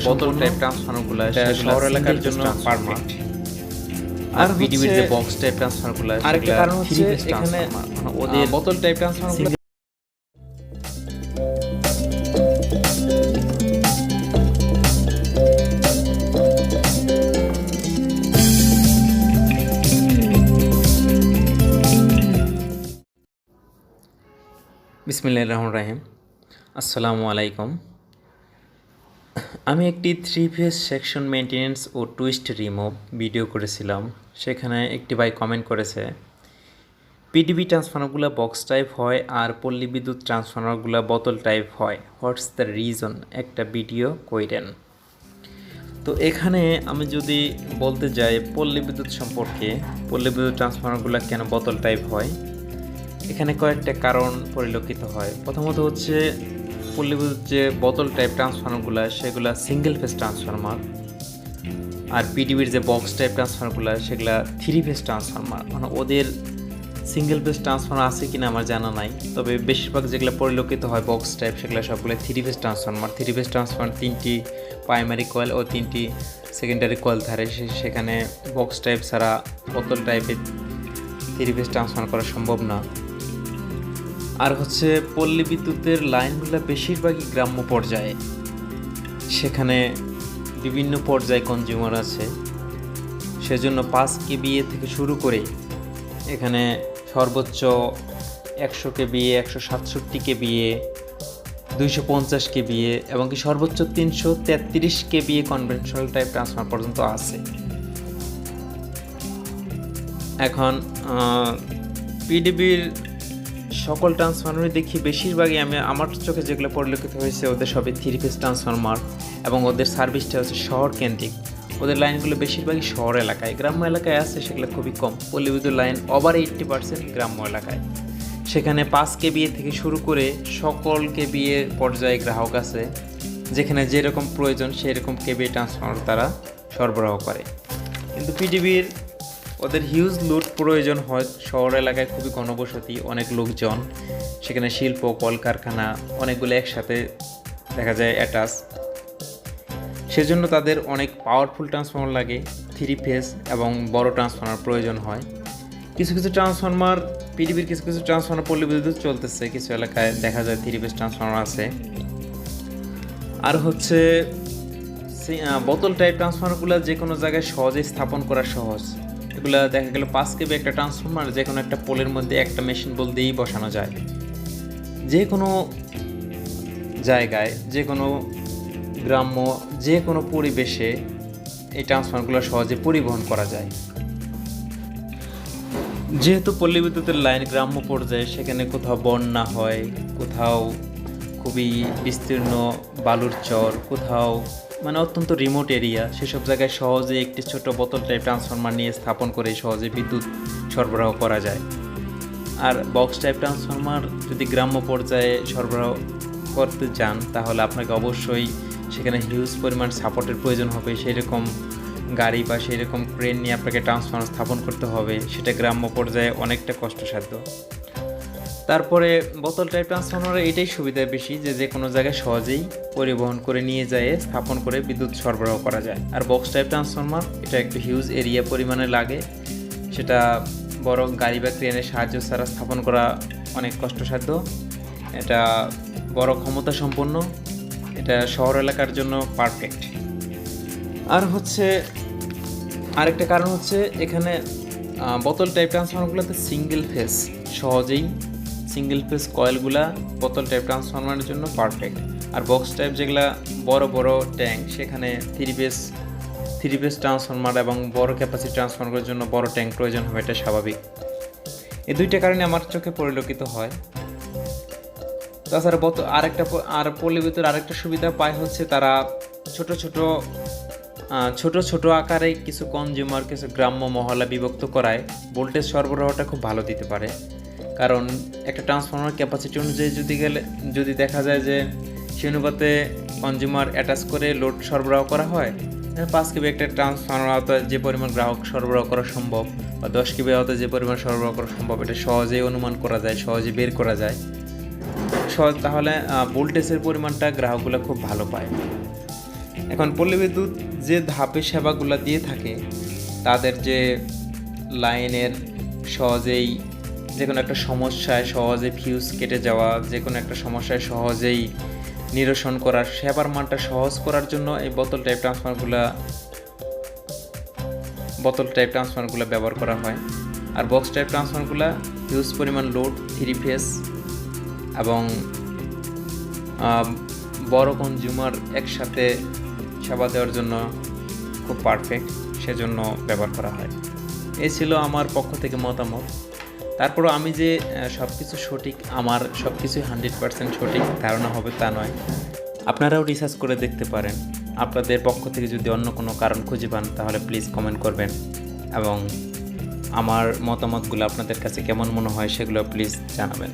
বোতল টাইপ ট্রান্সফরমারগুলো শহর এলাকার জন্য পারফেক্ট। আর পিডিবির যে বক্স টাইপ ট্রান্সফরমারগুলো, আরেকটা কারণ হচ্ছে এখানে ওদের বোতল টাইপ ট্রান্সফরমারগুলো বিসমিল্লাহির রহমানির রহিম। আসসালামু আলাইকুম। আমি একটি 3 ফেজ সেকশন মেনটেন্যান্স ও টুইস্ট রিমুভ ভিডিও করেছিলাম। সেখানে একটি ভাই কমেন্ট করেছে, পিডিবি ট্রান্সফরমারগুলো বক্স টাইপ হয় আর পল্লী বিদ্যুৎ ট্রান্সফরমারগুলো বোতল টাইপ হয়, হোয়াটস দ্য রিজন, একটা ভিডিও কইরেন। তো এখানে আমি যদি বলতে যাই পল্লী বিদ্যুৎ সম্পর্কে, পল্লী বিদ্যুৎ ট্রান্সফরমারগুলো কেন বোতল টাইপ হয়, এখানে কয়েকটা কারণ পরিলক্ষিত হয়। প্রথমত হচ্ছে পল্লী বিদ্যুৎ যে বোতল টাইপ ট্রান্সফরমারগুলো সেগুলো সিঙ্গেল ফেজ ট্রান্সফরমার, আর পিডিবির যে বক্স টাইপ ট্রান্সফরমারগুলো সেগুলো 3 ফেজ ট্রান্সফরমার। মানে ওদের সিঙ্গেল ফেজ ট্রান্সফরমার আছে কিনা আমার জানা নাই, তবে বেশিরভাগ যেগুলো পরিলক্ষিত হয় বক্স টাইপ সেগুলো সবগুলো 3 ফেজ ট্রান্সফরমার। 3 ফেজ ট্রান্সফরমার 3টি প্রাইমারি কয়েল ও 3টি সেকেন্ডারি কয়েল থাকে, সেখানে বক্স টাইপ ছাড়া বোতল টাইপে 3 ফেজ ট্রান্সফার করা সম্ভব না। আর হচ্ছে পল্লী বিদ্যুতের লাইনগুলো বেশিরভাগই গ্রাম্য পর্যায়ে, সেখানে বিভিন্ন পর্যায়ে কনজিউমার আছে, সেজন্য 5 কেবিএ থেকে শুরু করে এখানে সর্বোচ্চ 100 কেবিএ, 167 কেবিএ, 250 কেবিএ এবং কি সর্বোচ্চ 333 কেবিএ কনভেনশনাল টাইপ ট্রান্সফার পর্যন্ত আছে। এখন পিডিবির সকল ট্রান্সফরমারই দেখি বেশিরভাগই আমার চোখে যেগুলো পরিলক্ষিত হয়েছে ওদের সবই 3 ফেজ ট্রান্সফরমার এবং ওদের সার্ভিসটা হচ্ছে শহর কেন্দ্রিক। ওদের লাইনগুলো বেশিরভাগই শহর এলাকায়, গ্রাম্য এলাকায় আছে সেগুলো খুবই কম। পল্লী বিদ্যুৎ লাইন ওভার 80% গ্রাম্য এলাকায়, সেখানে 5 কেবিএ থেকে শুরু করে সকল কেবিএ পর্যায়ে গ্রাহক আছে, যেখানে যেরকম প্রয়োজন সেই রকম কেবিএ ট্রান্সফরমার তারা সরবরাহ করে। কিন্তু পিডিবির ওদের হিউজ লোড প্রয়োজন হয় শহর এলাকায়, খুবই ঘনবসতি, অনেক লোকজন, সেখানে শিল্প কলকারখানা অনেকগুলো একসাথে দেখা যায় অ্যাটাচ, সেজন্য তাদের অনেক পাওয়ারফুল ট্রান্সফরমার লাগে, 3 ফেজ এবং বড় ট্রান্সফরমার প্রয়োজন হয়। কিছু কিছু ট্রান্সফরমার পিডিবির কিছু কিছু ট্রান্সফরমার পল্লী বিদ্যুৎ চলতেছে, কিছু এলাকায় দেখা যায় 3 ফেজ ট্রান্সফরমার আছে। আর হচ্ছে বোতল টাইপ ট্রান্সফরমারগুলো যে কোনো জায়গায় সহজেই স্থাপন করা সহজ। এগুলো দেখা গেল 5 কেবি একটা ট্রান্সফরমার যে কোনো একটা পোলের মধ্যে একটা মেশিন বল দিয়েই বসানো যায়। যে কোনো জায়গায়, যে কোনো গ্রাম্য, যে কোনো পরিবেশে এই ট্রান্সফরমারগুলো সহজে পরিবহন করা যায়। যেহেতু পল্লী বিদ্যুতের লাইন গ্রাম্য পর্যায়ে, সেখানে কোথাও বন্যা হয়, কোথাও খুবই বিস্তীর্ণ বালুর চর, কোথাও মানে অত্যন্ত রিমোট এরিয়া, সেসব জায়গায় সহজে একটি ছোট বোতল টাইপ ট্রান্সফরমার নিয়ে স্থাপন করে সহজে বিদ্যুৎ সরবরাহ করা যায়। আর বক্স টাইপ ট্রান্সফরমার যদি গ্রাম্য পর্যায়ে সরবরাহ করতে চান তাহলে আপনাকে অবশ্যই সেখানে হিউজ পরিমাণ সাপোর্টের প্রয়োজন হবে, সেই রকম গাড়ি বা সেই রকম ক্রেন নিয়ে আপনাকে ট্রান্সফরমার স্থাপন করতে হবে, সেটা গ্রাম্য পর্যায়ে অনেকটা কষ্টসাধ্য। তারপরে বোতল টাইপ ট্রান্সফরমারের এটাই সুবিধা বেশি যে কোনো জায়গায় সহজেই পরিবহন করে নিয়ে যেয়ে স্থাপন করে বিদ্যুৎ সরবরাহ করা যায়। আর বক্স টাইপ ট্রান্সফরমার এটা একটু হিউজ এরিয়া পরিমাণে লাগে, সেটা বড় গাড়ি বা ক্রেনের সাহায্য ছাড়া স্থাপন করা অনেক কষ্টসাধ্য, এটা বড় ক্ষমতা সম্পন্ন, এটা শহর এলাকার জন্য পারফেক্ট। আর হচ্ছে আরেকটা কারণ হচ্ছে এখানে বোতল টাইপ ট্রান্সফরমারগুলোতে সিঙ্গেল ফেজ, সহজেই সিঙ্গেল ফেজ কয়েলগুলা বোতল টাইপ ট্রান্সফরমারের জন্য পারফেক্ট। আর বক্স টাইপ যেগুলা বড় বড় ট্যাঙ্ক, সেখানে 3 ফেজ ট্রান্সফরমার এবং বড় ক্যাপাসিটি ট্রান্সফরমারের জন্য বড় ট্যাঙ্ক প্রয়োজন হবে, এটা স্বাভাবিক। এই দুইটা কারণে আমার চোখে পরিলক্ষিত হয়। তাছাড়া পল্লী বিদ্যুতের আরেকটা সুবিধা পায় হচ্ছে তারা ছোট ছোট আকারে কিছু কনজিউমার, কিছু গ্রাম্য মহল্লা বিভক্ত করায় ভোল্টেজ সরবরাহটা খুব ভালো দিতে পারে। কারণ একটা ট্রান্সফরমার ক্যাপাসিটি অনুযায়ী যদি দেখা যায় যে সেই অনুপাতে কনজিউমার অ্যাটাচ করে লোড সরবরাহ করা হয়, 5 কেবি একটা ট্রান্সফরমার আওতায় যে পরিমাণ গ্রাহক সরবরাহ করা সম্ভব বা 10 কেবি আওতায় যে পরিমাণ সরবরাহ করা সম্ভব, এটা সহজেই অনুমান করা যায়, সহজে বের করা যায়। তাহলে ভোল্টেজের পরিমাণটা গ্রাহকগুলো খুব ভালো পায়। এখন পল্লী বিদ্যুৎ যে ধাপে সেবাগুলো দিয়ে থাকে, তাদের যে লাইনের সহজেই যে কোনো একটা সমস্যায় সহজে ফিউজ কেটে যাওয়া, যে কোনো একটা সমস্যায় সহজেই নিরসন করার, সেবার মানটা সহজ করার জন্য এই বোতল টাইপ ট্রান্সফরমারগুলো ব্যবহার করা হয়। আর বক্স টাইপ ট্রান্সফরমারগুলো হিউজ পরিমাণ লোড, 3 ফেজ এবং বড় কনজিউমার একসাথে সেবা দেওয়ার জন্য খুব পারফেক্ট, সেজন্য ব্যবহার করা হয়। এই ছিল আমার পক্ষ থেকে মতামত। তারপরও আমি যে সব কিছু সঠিক, আমার সব কিছুই 100% সঠিক ধারণা হবে তা নয়। আপনারাও রিসার্চ করে দেখতে পারেন। আপনাদের পক্ষ থেকে যদি অন্য কোনো কারণ খুঁজে পান তাহলে প্লিজ কমেন্ট করবেন, এবং আমার মতামতগুলো আপনাদের কাছে কেমন মনে হয় সেগুলো প্লিজ জানাবেন।